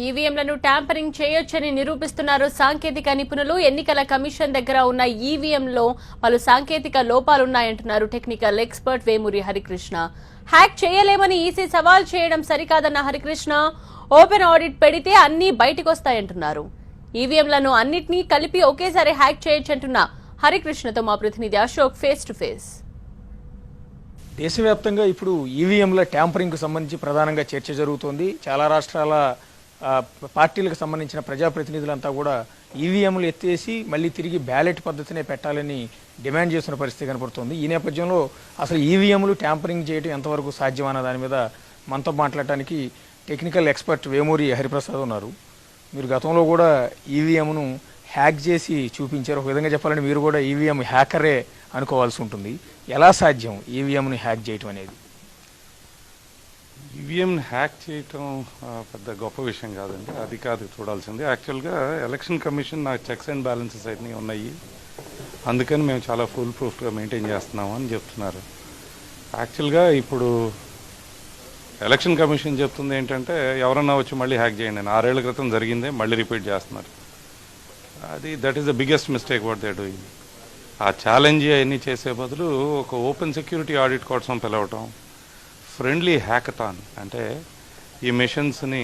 ఈవీఎంలను tampering చేయొచ్చని నిరూపిస్తున్నారు సాంకేతిక నిపుణులు. ఎన్నికల కమిషన్ దగ్గర ఉన్న ఈవీఎంలో పలు సాంకేతిక లోపాలున్నాయంటున్నారు technical expert Vemuri Harikrishna. Hack చేయలేమని ఈసీ సవాల్ చేయడం సరికాదన్న హరికృష్ణ, ఓపెన్ ఆడిట్ పెడితే అన్ని బయటకొస్తాయంటున్నారు. ఈవీఎంలను అన్నిటినీ కలిపి ఒకేసారి హ్యాక్ చేయొచ్చంటున్న హరికృష్ణతో మా ప్రతినిధి అశోక్ ఫేస్ టు ఫేస్. దేశవ్యాప్తంగా ఇప్పుడు ఈవీఎంల ట్యాంపరింగ్కు సంబంధించి ప్రధానంగా చర్చ జరుగుతోంది. చాలా రాష్ట్రాల పార్టీలకు సంబంధించిన ప్రజాప్రతినిధులంతా కూడా ఈవీఎంలు ఎత్తేసి మళ్ళీ తిరిగి బ్యాలెట్ పద్ధతినే పెట్టాలని డిమాండ్ చేస్తున్న పరిస్థితి కనపడుతోంది. ఈ నేపథ్యంలో అసలు ఈవీఎంలు ట్యాంపరింగ్ చేయడం ఎంతవరకు సాధ్యమన్న దాని మీద మనతో మాట్లాడటానికి టెక్నికల్ ఎక్స్పర్ట్ వేమూరి హరిప్రసాద్ ఉన్నారు. మీరు గతంలో కూడా ఈవీఎంను హ్యాక్ చేసి చూపించారు. ఒక విధంగా చెప్పాలంటే మీరు కూడా ఈవీఎం హ్యాకరే అనుకోవాల్సి ఉంటుంది. ఎలా సాధ్యం ఈవీఎంను హ్యాక్ చేయటం అనేది? ఈవీఎం హ్యాక్ చేయటం పెద్ద గొప్ప విషయం కాదండి, అది కాదు చూడాల్సింది. యాక్చువల్గా ఎలక్షన్ కమిషన్ నాకు చెక్స్ అండ్ బ్యాలెన్సెస్ అన్నీ ఉన్నాయి, అందుకని మేము చాలా ఫుల్ ప్రూఫ్గా మెయింటైన్ చేస్తున్నాము అని చెప్తున్నారు. యాక్చువల్గా ఇప్పుడు ఎలక్షన్ కమిషన్ చెప్తుంది ఏంటంటే ఎవరన్నా వచ్చి మళ్ళీ హ్యాక్ చేయండి అని. 6 ఏళ్ల క్రితం జరిగిందే మళ్ళీ రిపీట్ చేస్తున్నారు. That is the biggest mistake what they doing. ఆ ఛాలెంజ్ అవన్నీ చేసే బదులు ఒక ఓపెన్ సెక్యూరిటీ ఆడిట్ కోసం పిలవటం, ఫ్రెండ్లీ హ్యాకథాన్ అంటే ఈ మిషన్స్ని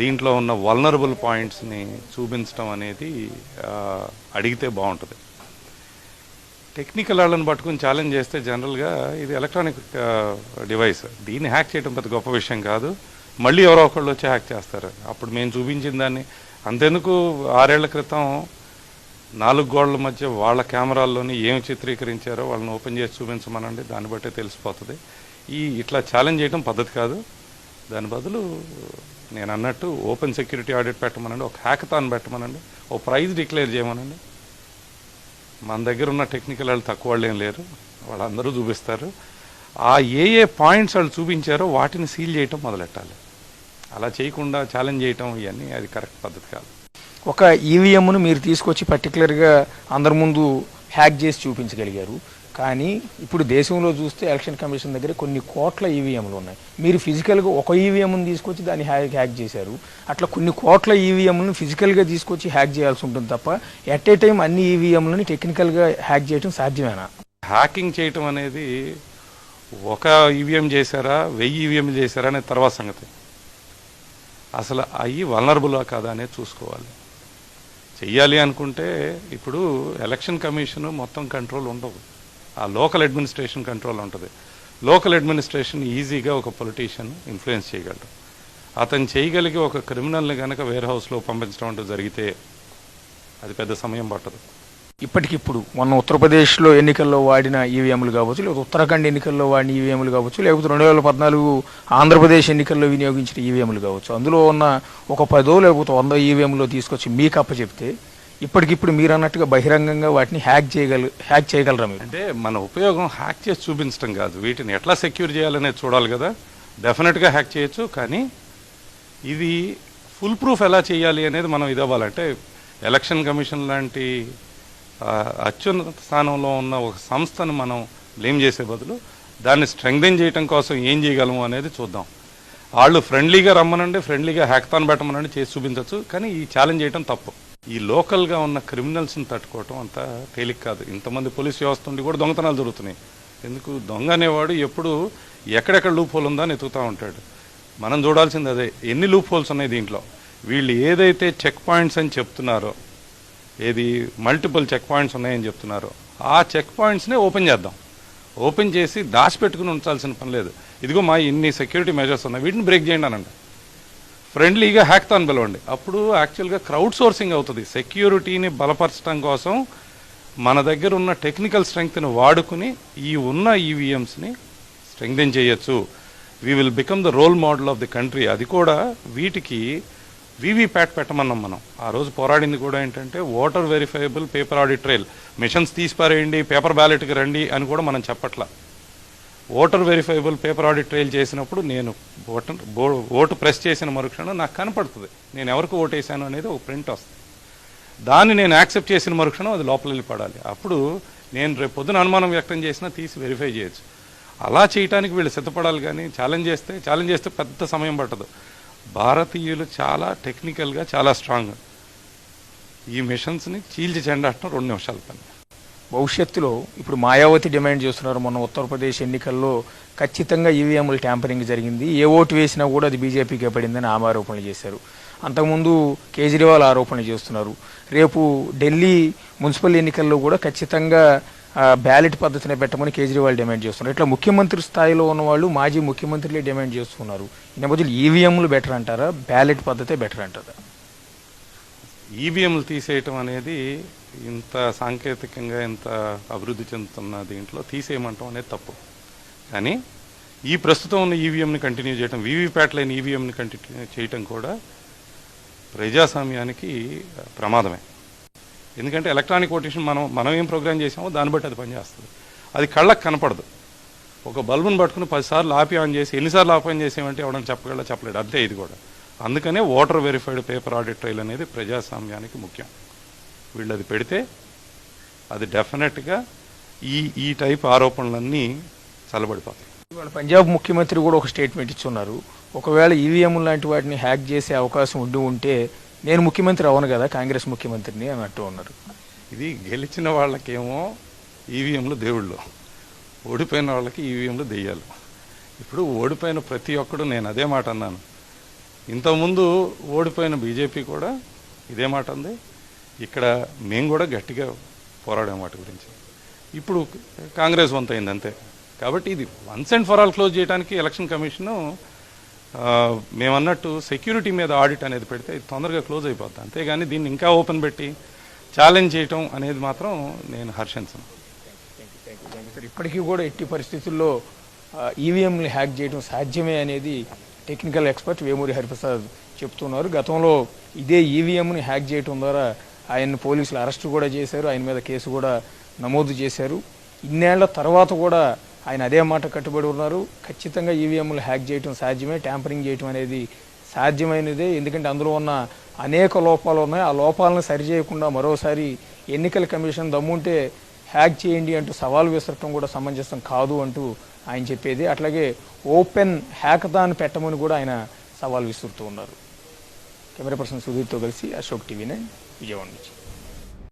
దీంట్లో ఉన్న వల్నరబుల్ పాయింట్స్ని చూపించడం అనేది అడిగితే బాగుంటుంది. టెక్నికల్ వాళ్ళని పట్టుకుని ఛాలెంజ్ చేస్తే జనరల్గా ఇది ఎలక్ట్రానిక్ డివైస్, దీన్ని హ్యాక్ చేయడం పెద్ద గొప్ప విషయం కాదు. మళ్ళీ ఎవరో ఒకళ్ళు వచ్చి హ్యాక్ చేస్తారు. అప్పుడు మేము చూపించిన దాన్ని అంతెందుకు 6 ఏళ్ల క్రితం 4 గోడల మధ్య వాళ్ళ కెమెరాల్లోని ఏం చిత్రీకరించారో వాళ్ళని ఓపెన్ చేసి చూపించమనండి, దాన్ని బట్టే తెలిసిపోతుంది. ఇట్లా ఛాలెంజ్ చేయడం పద్ధతి కాదు. దాని బదులు నేను అన్నట్టు ఓపెన్ సెక్యూరిటీ ఆడిట్ పెట్టమనండి, ఒక హ్యాకథాన్ పెట్టమనండి, ఓ ప్రైజ్ డిక్లేర్ చేయమనండి. మన దగ్గర ఉన్న టెక్నికల్ వాళ్ళు తక్కువ వాళ్ళు ఏం లేరు, వాళ్ళందరూ చూపిస్తారు. ఆ ఏ పాయింట్స్ వాళ్ళు చూపించారో వాటిని సీల్ చేయటం మొదలెట్టాలి. అలా చేయకుండా ఛాలెంజ్ చేయటం ఇవన్నీ అది కరెక్ట్ పద్ధతి కాదు. ఒక ఈవీఎంను మీరు తీసుకొచ్చి పర్టికులర్గా అందరి ముందు హ్యాక్ చేసి చూపించగలిగారు. కానీ ఇప్పుడు దేశంలో చూస్తే ఎలక్షన్ కమిషన్ దగ్గర కొన్ని కోట్ల ఈవీఎంలు ఉన్నాయి. మీరు ఫిజికల్గా ఒక ఈవీఎంను తీసుకొచ్చి దాన్ని హ్యాక్ చేశారు. అట్లా కొన్ని కోట్ల ఈవీఎంలను ఫిజికల్గా తీసుకొచ్చి హ్యాక్ చేయాల్సి ఉంటుంది తప్ప ఎట్ ఏ టైం అన్ని ఈవీఎంలని టెక్నికల్గా హ్యాక్ చేయడం సాధ్యమేనా? హ్యాకింగ్ చేయటం అనేది ఒక ఈవీఎం చేశారా 1000 ఈవీఎం చేశారా అనే తర్వాత సంగతి. అసలు అవి వల్నరబులా కాదా అనేది చూసుకోవాలి. చెయ్యాలి అనుకుంటే ఇప్పుడు ఎలక్షన్ కమిషన్ మొత్తం కంట్రోల్ ఉండవు, ఆ లోకల్ అడ్మినిస్ట్రేషన్ కంట్రోల్ ఉంటుంది. లోకల్ అడ్మినిస్ట్రేషన్ ఈజీగా ఒక పొలిటీషియన్ ఇన్ఫ్లుయెన్స్ చేయగలడు. అతను చేయగలిగి ఒక క్రిమినల్ని కనుక వేర్ హౌస్లో పంపించడం అంటూ జరిగితే అది పెద్ద సమయం పట్టదు. ఇప్పటికిప్పుడు మొన్న ఉత్తరప్రదేశ్లో ఎన్నికల్లో వాడిన ఈవీఎంలు కావచ్చు, లేకపోతే ఉత్తరాఖండ్ ఎన్నికల్లో వాడిన ఈవీఎంలు కావచ్చు, లేకపోతే 2014 ఆంధ్రప్రదేశ్ ఎన్నికల్లో వినియోగించిన ఈవీఎంలు కావచ్చు, అందులో ఉన్న ఒక 10 లేకపోతే 100 ఈవీఎంలో తీసుకొచ్చి మీకు అప్పచెప్తే ఇప్పటికిప్పుడు మీరు అన్నట్టుగా బహిరంగంగా వాటిని హ్యాక్ చేయగలరా మీరు? అంటే మన ఉపయోగం హ్యాక్ చేసి చూపించడం కాదు, వీటిని ఎట్లా సెక్యూర్ చేయాలనేది చూడాలి కదా. డెఫినెట్గా హ్యాక్ చేయొచ్చు, కానీ ఇది ఫుల్ ప్రూఫ్ ఎలా చేయాలి అనేది మనం ఇదవ్వాలంటే ఎలక్షన్ కమిషన్ లాంటి అత్యున్నత స్థానంలో ఉన్న ఒక సంస్థను మనం బ్లేమ్ చేసే బదులు దాన్ని స్ట్రెంగ్థెన్ చేయడం కోసం ఏం చేయగలము అనేది చూద్దాం. వాళ్ళు ఫ్రెండ్లీగా రమ్మనండి, ఫ్రెండ్లీగా హ్యాకథాన్ పెట్టమనండి, చేసి చూపించవచ్చు, కానీ ఈ ఛాలెంజ్ చేయడం తప్పు. ఈ లోకల్గా ఉన్న క్రిమినల్స్ని తట్టుకోవటం అంత తేలిక కాదు. ఇంతమంది పోలీస్ వ్యవస్థ ఉండి కూడా దొంగతనాలు జరుగుతున్నాయి. ఎందుకు? దొంగ అనేవాడు ఎప్పుడు ఎక్కడెక్కడ లూప్ హోల్ ఉందా అని ఎతుకుతూ ఉంటాడు. మనం చూడాల్సింది అదే, ఎన్ని లూప్ హోల్స్ ఉన్నాయి దీంట్లో. వీళ్ళు ఏదైతే చెక్ పాయింట్స్ అని చెప్తున్నారో, ఏది మల్టిపుల్ చెక్ పాయింట్స్ ఉన్నాయని చెప్తున్నారో, ఆ చెక్ పాయింట్స్నే ఓపెన్ చేద్దాం. ఓపెన్ చేసి దాచిపెట్టుకుని ఉంచాల్సిన పని లేదు. ఇదిగో మా ఇన్ని సెక్యూరిటీ మెజర్స్ ఉన్నాయి, వీటిని బ్రేక్ చేయండి అనండి. ఫ్రెండ్లీగా హ్యాకథాన్ పిలవండి. అప్పుడు యాక్చువల్గా క్రౌడ్ సోర్సింగ్ అవుతుంది. సెక్యూరిటీని బలపరచడం కోసం మన దగ్గర ఉన్న టెక్నికల్ స్ట్రెంగ్త్ని వాడుకుని ఈ ఉన్న ఈవీఎంస్ని స్ట్రెంగ్థెన్ చేయొచ్చు. We will become the role model of the country. అది కూడా వీటికి వీవీప్యాట్ పెట్టమన్నాం మనం. ఆ రోజు పోరాడింది కూడా ఏంటంటే voter verifiable paper audit trail. Machines తీసిపారేయండి, పేపర్ బ్యాలెట్కి రండి అని కూడా మనం చెప్పట్లా. Voter verifiable paper audit trail చేసినప్పుడు నేను ఓటు ప్రెస్ చేసిన మరుక్షణం నాకు కనపడుతుంది నేను ఎవరికి ఓటేసాను అనేది ఒక ప్రింట్ వస్తుంది. దాన్ని నేను యాక్సెప్ట్ చేసిన మరుక్షణం అది లోపల వెళ్ళి పడాలి. అప్పుడు నేను రేపు పొద్దున అనుమానం వ్యక్తం చేసినా తీసి వెరిఫై చేయొచ్చు. అలా చేయడానికి వీళ్ళు సిద్ధపడాలి. కానీ ఛాలెంజ్ చేస్తే పెద్ద సమయం పట్టదు. భారతీయులు చాలా టెక్నికల్గా చాలా స్ట్రాంగ్. ఈ మిషన్స్ని చీల్చి చెండాటం 2 నిమిషాల పని. భవిష్యత్తులో ఇప్పుడు మాయావతి డిమాండ్ చేస్తున్నారు, మొన్న ఉత్తరప్రదేశ్ ఎన్నికల్లో ఖచ్చితంగా ఈవీఎంలు ట్యాంపరింగ్ జరిగింది, ఏ ఓటు వేసినా కూడా అది బీజేపీకే పడిందని ఆమె ఆరోపణలు చేశారు. అంతకుముందు కేజ్రీవాల్ ఆరోపణలు చేస్తున్నారు. రేపు ఢిల్లీ మున్సిపల్ ఎన్నికల్లో కూడా ఖచ్చితంగా బ్యాలెట్ పద్ధతిని పెట్టమని కేజ్రీవాల్ డిమాండ్ చేస్తున్నారు. ఇట్లా ముఖ్యమంత్రి స్థాయిలో ఉన్నవాళ్ళు మాజీ ముఖ్యమంత్రులే డిమాండ్ చేస్తున్నారు. ఈ నేపథ్యంలో ఈవీఎంలు బెటర్ అంటారా, బ్యాలెట్ పద్ధతే బెటర్ అంటారా? ఈవీఎంలు తీసేయటం అనేది ఇంత సాంకేతికంగా ఇంత అభివృద్ధి చెందుతున్న దీంట్లో తీసేయమంటాం అనేది తప్పు. కానీ ఈ ప్రస్తుతం ఉన్న ఈవీఎంని కంటిన్యూ చేయటం, వీవీప్యాట్ లేని ఈవీఎంని కంటిన్యూ చేయటం కూడా ప్రజాస్వామ్యానికి ప్రమాదమే. ఎందుకంటే ఎలక్ట్రానిక్ ఓటేషన్ మనం ఏం ప్రోగ్రామ్ చేసామో దాన్ని బట్టి అది పనిచేస్తుంది. అది కళ్ళకు కనపడదు. ఒక బల్బును పట్టుకుని 10 సార్లు ఆపి ఆన్ చేసి ఎన్నిసార్లు ఆపి ఆన్ చేసామంటే ఎవడని చెప్పలేడు. అంతే ఇది కూడా. అందుకనే voter verified paper audit trial అనేది ప్రజాస్వామ్యానికి ముఖ్యం. వీళ్ళు అది పెడితే అది డెఫినెట్గా ఈ టైప్ ఆరోపణలన్నీ చల్లబడిపోతాయి. ఇవాళ పంజాబ్ ముఖ్యమంత్రి కూడా ఒక స్టేట్మెంట్ ఇచ్చున్నారు, ఒకవేళ ఈవీఎం లాంటి వాటిని హ్యాక్ చేసే అవకాశం ఉంటే నేను ముఖ్యమంత్రి అవను కదా, కాంగ్రెస్ ముఖ్యమంత్రిని అని అంటూ ఉన్నారు. ఇది గెలిచిన వాళ్ళకేమో ఈవీఎంలు దేవుళ్ళు, ఓడిపోయిన వాళ్ళకి ఈవీఎంలు దెయ్యాలు. ఇప్పుడు ఓడిపోయిన ప్రతి ఒక్కడు, నేను అదే మాట అన్నాను, ఇంతకుముందు ఓడిపోయిన బీజేపీ కూడా ఇదే మాట ఉంది. ఇక్కడ మేము కూడా గట్టిగా పోరాడాం వాటి గురించి. ఇప్పుడు కాంగ్రెస్ వంతు అయింది అంతే. కాబట్టి ఇది once and for all close చేయడానికి ఎలక్షన్ కమిషను మేమన్నట్టు సెక్యూరిటీ మీద ఆడిట్ అనేది పెడితే ఇది తొందరగా క్లోజ్ అయిపోద్ది. అంతేగాని దీన్ని ఇంకా ఓపెన్ పెట్టి ఛాలెంజ్ చేయటం అనేది మాత్రం నేను హర్షించను. సార్, ఇప్పటికీ కూడా ఎట్టి పరిస్థితుల్లో ఈవీఎంని హ్యాక్ చేయడం సాధ్యమే అనేది టెక్నికల్ ఎక్స్పర్ట్ వేమూరి హరిప్రసాద్ చెప్తున్నారు. గతంలో ఇదే ఈవీఎంని హ్యాక్ చేయడం ద్వారా ఆయన్ని పోలీసులు అరెస్టు కూడా చేశారు, ఆయన మీద కేసు కూడా నమోదు చేశారు. ఇన్నేళ్ల తర్వాత కూడా ఆయన అదే మాట కట్టుబడి ఉన్నారు. ఖచ్చితంగా ఈవీఎంలు హ్యాక్ చేయడం సాధ్యమే, ట్యాంపరింగ్ చేయడం అనేది సాధ్యమైనదే. ఎందుకంటే అందులో ఉన్న అనేక లోపాలు ఉన్నాయి. ఆ లోపాలను సరిచేయకుండా మరోసారి ఎన్నికల కమిషన్ దమ్ముంటే హ్యాక్ చేయండి అంటూ సవాల్ విసరటం కూడా సమంజసం కాదు అంటూ ఆయన చెప్పేది. అట్లాగే ఓపెన్ హ్యాకథాన్ పెట్టమని కూడా ఆయన సవాల్ విసురుతూ ఉన్నారు. కెమెరా పర్సన్ సుధీర్తో కలిసి అశోక్ టీవీ 9 విజయవాడ నుంచి.